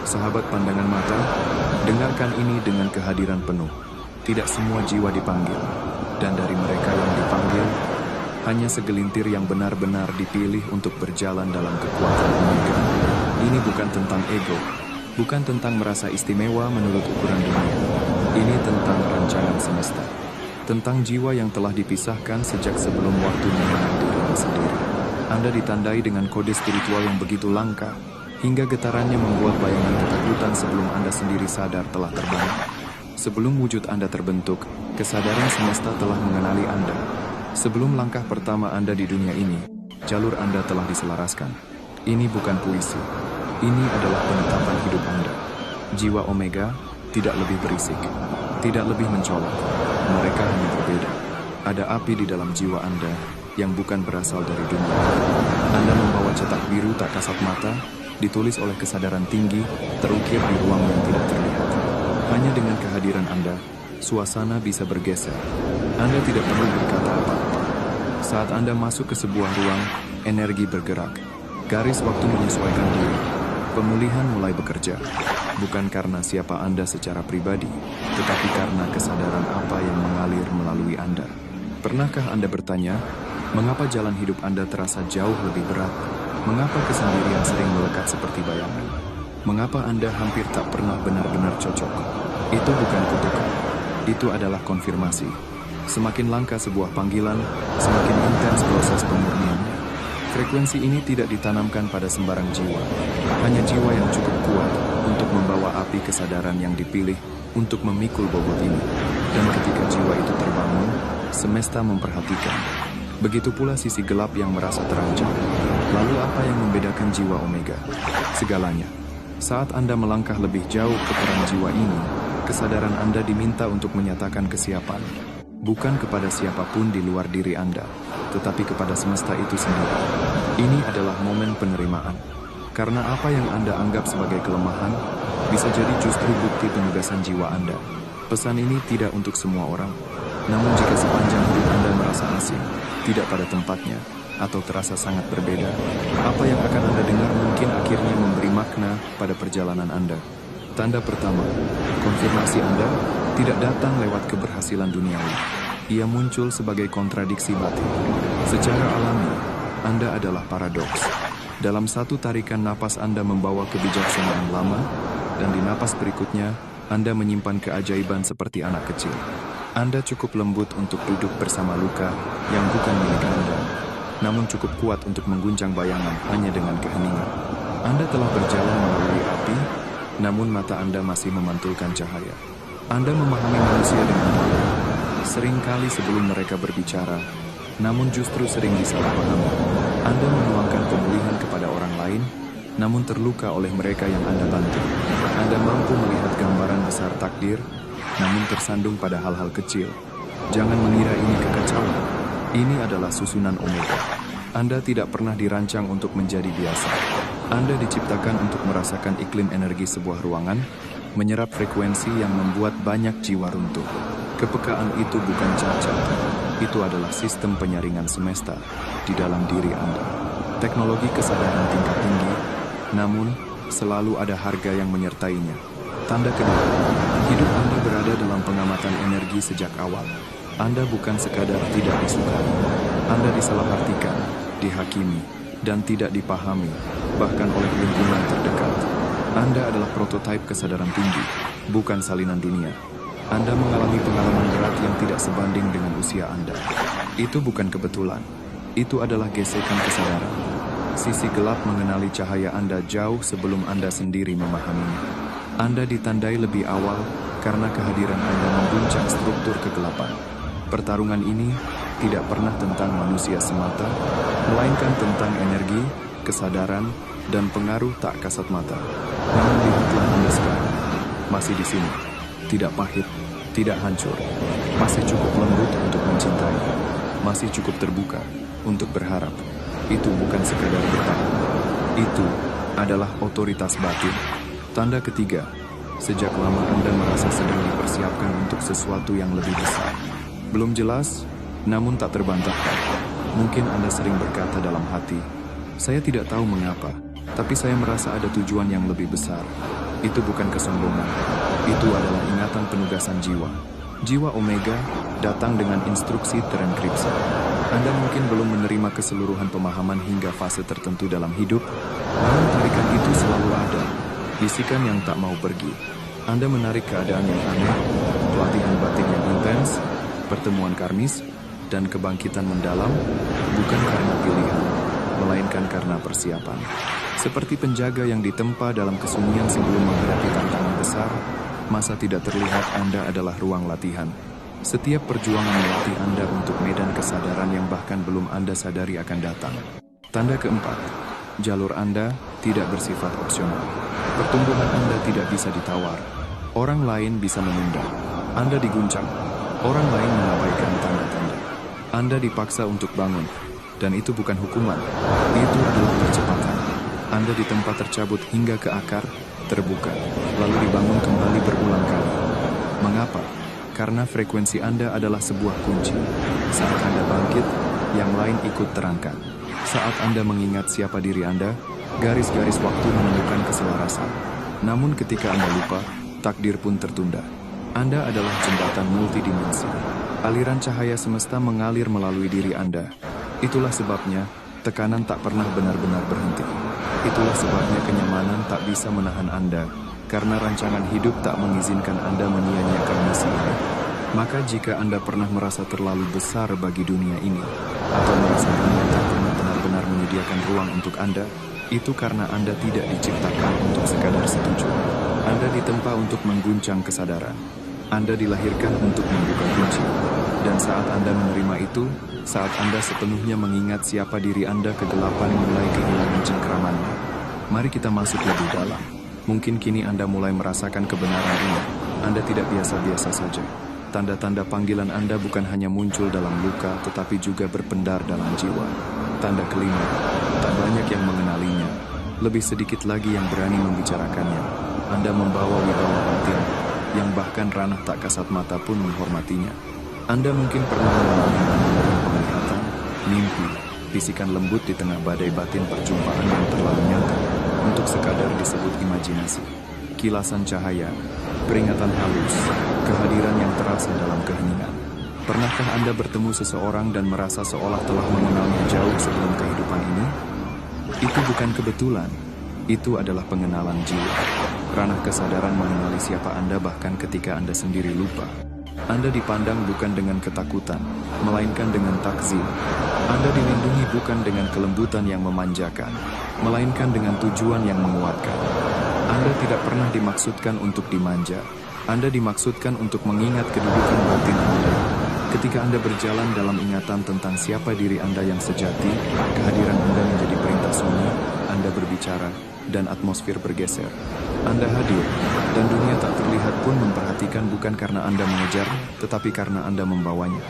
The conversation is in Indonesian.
Sahabat pandangan mata, dengarkan ini dengan kehadiran penuh. Tidak semua jiwa dipanggil, dan dari mereka yang dipanggil, hanya segelintir yang benar-benar dipilih untuk berjalan dalam kekuatan Omega. Ini bukan tentang ego, bukan tentang merasa istimewa menurut ukuran dunia. Ini tentang rancangan semesta, tentang jiwa yang telah dipisahkan sejak sebelum waktu mengenal dirinya sendiri. Anda ditandai dengan kode spiritual yang begitu langka, hingga getarannya membuat bayangan ketakutan sebelum Anda sendiri sadar telah terbangun. Sebelum wujud Anda terbentuk, kesadaran semesta telah mengenali Anda. Sebelum langkah pertama Anda di dunia ini, jalur Anda telah diselaraskan. Ini bukan puisi. Ini adalah penetapan hidup Anda. Jiwa Omega tidak lebih berisik, tidak lebih mencolok. Mereka hanya berbeda. Ada api di dalam jiwa Anda yang bukan berasal dari dunia. Anda membawa cetak biru tak kasat mata, ditulis oleh kesadaran tinggi, terukir di ruang yang tidak terlihat. Hanya dengan kehadiran Anda, suasana bisa bergeser. Anda tidak perlu berkata apa-apa. Saat Anda masuk ke sebuah ruang, energi bergerak. Garis waktu menyesuaikan diri. Pemulihan mulai bekerja. Bukan karena siapa Anda secara pribadi, tetapi karena kesadaran apa yang mengalir melalui Anda. Pernahkah Anda bertanya, mengapa jalan hidup Anda terasa jauh lebih berat? Mengapa kesendirian sering melekat seperti bayangan? Mengapa Anda hampir tak pernah benar-benar cocok? Itu bukan kutukan. Itu adalah konfirmasi. Semakin langka sebuah panggilan, semakin intens proses pemurniannya. Frekuensi ini tidak ditanamkan pada sembarang jiwa. Hanya jiwa yang cukup kuat untuk membawa api kesadaran yang dipilih untuk memikul bobot ini. Dan ketika jiwa itu terbangun, semesta memperhatikan. Begitu pula sisi gelap yang merasa terancam. Lalu apa yang membedakan jiwa Omega? Segalanya. Saat Anda melangkah lebih jauh ke perang jiwa ini, kesadaran Anda diminta untuk menyatakan kesiapan. Bukan kepada siapapun di luar diri Anda, tetapi kepada semesta itu sendiri. Ini adalah momen penerimaan. Karena apa yang Anda anggap sebagai kelemahan, bisa jadi justru bukti penugasan jiwa Anda. Pesan ini tidak untuk semua orang. Namun jika sepanjang hidup Anda merasa asing, tidak pada tempatnya, atau terasa sangat berbeda, apa yang akan Anda dengar mungkin akhirnya memberi makna pada perjalanan Anda. Tanda pertama, konfirmasi Anda tidak datang lewat keberhasilan duniawi. Ia muncul sebagai kontradiksi batin. Secara alami, Anda adalah paradoks. Dalam satu tarikan napas Anda membawa kebijaksanaan lama, dan di napas berikutnya, Anda menyimpan keajaiban seperti anak kecil. Anda cukup lembut untuk duduk bersama luka yang bukan milik Anda, namun cukup kuat untuk mengguncang bayangan hanya dengan keheningan. Anda telah berjalan melalui api, namun mata Anda masih memantulkan cahaya. Anda memahami manusia dengan dalam. Seringkali sebelum mereka berbicara, namun justru sering disalahpahami. Anda menuangkan pemulihan kepada orang lain, namun terluka oleh mereka yang Anda bantu. Anda mampu melihat gambaran besar takdir, namun tersandung pada hal-hal kecil. Jangan mengira ini kekacauan. Ini adalah susunan Omega. Anda tidak pernah dirancang untuk menjadi biasa. Anda diciptakan untuk merasakan iklim energi sebuah ruangan, menyerap frekuensi yang membuat banyak jiwa runtuh. Kepekaan itu bukan cacat. Itu adalah sistem penyaringan semesta di dalam diri Anda. Teknologi kesadaran tingkat tinggi, namun selalu ada harga yang menyertainya. Tanda kedua, hidup Anda berada dalam pengamatan energi sejak awal. Anda bukan sekadar tidak disukai. Anda disalahartikan, dihakimi, dan tidak dipahami, bahkan oleh lingkungan terdekat. Anda adalah prototipe kesadaran tinggi, bukan salinan dunia. Anda mengalami pengalaman berat yang tidak sebanding dengan usia Anda. Itu bukan kebetulan. Itu adalah gesekan kesadaran. Sisi gelap mengenali cahaya Anda jauh sebelum Anda sendiri memahaminya. Anda ditandai lebih awal karena kehadiran Anda mengguncang struktur kegelapan. Pertarungan ini tidak pernah tentang manusia semata, melainkan tentang energi, kesadaran, dan pengaruh tak kasat mata. Namun lihatlah Anda sekarang, masih di sini, tidak pahit, tidak hancur, masih cukup lembut untuk mencintai, masih cukup terbuka untuk berharap. Itu bukan sekadar bertahan, itu adalah otoritas batin. Tanda ketiga, sejak lama Anda merasa sedang dipersiapkan untuk sesuatu yang lebih besar. Belum jelas, namun tak terbantahkan. Mungkin Anda sering berkata dalam hati, Saya tidak tahu mengapa, tapi saya merasa ada tujuan yang lebih besar. Itu bukan kesombongan, itu adalah ingatan penugasan jiwa. Jiwa Omega datang dengan instruksi terenkripsi. Anda mungkin belum menerima keseluruhan pemahaman hingga fase tertentu dalam hidup, namun tarikan itu selalu ada. Bisikan yang tak mau pergi. Anda menarik keadaan yang aneh, pelatihan batin yang intens, pertemuan karmis, dan kebangkitan mendalam, bukan karena pilihan, melainkan karena persiapan. Seperti penjaga yang ditempa dalam kesunyian sebelum menghadapi tantangan besar, masa tidak terlihat Anda adalah ruang latihan. Setiap perjuangan melatih Anda untuk medan kesadaran yang bahkan belum Anda sadari akan datang. Tanda keempat, jalur Anda tidak bersifat opsional. Pertumbuhan Anda tidak bisa ditawar. Orang lain bisa menunda. Anda diguncang. Orang lain mengabaikan tanda-tanda. Anda dipaksa untuk bangun. Dan itu bukan hukuman. Itu adalah percepatan. Anda ditempa tercabut hingga ke akar, terbuka, lalu dibangun kembali berulang kali. Mengapa? Karena frekuensi Anda adalah sebuah kunci. Saat Anda bangkit, yang lain ikut terangkat. Saat Anda mengingat siapa diri Anda, garis-garis waktu menemukan keselarasan. Namun ketika Anda lupa, takdir pun tertunda. Anda adalah jembatan multidimensi. Aliran cahaya semesta mengalir melalui diri Anda. Itulah sebabnya, tekanan tak pernah benar-benar berhenti. Itulah sebabnya kenyamanan tak bisa menahan Anda, karena rancangan hidup tak mengizinkan Anda menyia-nyiakan misi ini. Maka jika Anda pernah merasa terlalu besar bagi dunia ini, atau merasa dunia tak pernah benar-benar menyediakan ruang untuk Anda, itu karena Anda tidak diciptakan untuk sekadar setuju. Anda ditempa untuk mengguncang kesadaran. Anda dilahirkan untuk membuka kunci. Dan saat Anda menerima itu, saat Anda sepenuhnya mengingat siapa diri Anda, kegelapan mulai kehilangan cengkramannya. Mari kita masuk lebih dalam. Mungkin kini Anda mulai merasakan kebenaran ini. Anda tidak biasa-biasa saja. Tanda-tanda panggilan Anda bukan hanya muncul dalam luka, tetapi juga berpendar dalam jiwa. Tanda kelima, tak banyak yang mengenalinya. Lebih sedikit lagi yang berani membicarakannya. Anda membawa wibawa batin, yang bahkan ranah tak kasat mata pun menghormatinya. Anda mungkin pernah mengalami penglihatan, mimpi, bisikan lembut di tengah badai batin perjumpaan yang terlalu nyata untuk sekadar disebut imajinasi. Kilasan cahaya, peringatan halus, kehadiran yang terasa dalam keheningan. Pernahkah Anda bertemu seseorang dan merasa seolah telah mengenalnya jauh sebelum kehidupan ini? Itu bukan kebetulan. Itu adalah pengenalan jiwa. Ranah kesadaran mengenali siapa Anda bahkan ketika Anda sendiri lupa. Anda dipandang bukan dengan ketakutan, melainkan dengan takzim. Anda dilindungi bukan dengan kelembutan yang memanjakan, melainkan dengan tujuan yang menguatkan. Anda tidak pernah dimaksudkan untuk dimanja. Anda dimaksudkan untuk mengingat kedudukan batin Anda. Ketika Anda berjalan dalam ingatan tentang siapa diri Anda yang sejati, kehadiran Anda menjadi perintah sunyi, Anda berbicara, dan atmosfer bergeser. Anda hadir, dan dunia tak terlihat pun memperhatikan bukan karena Anda mengejar, tetapi karena Anda membawanya.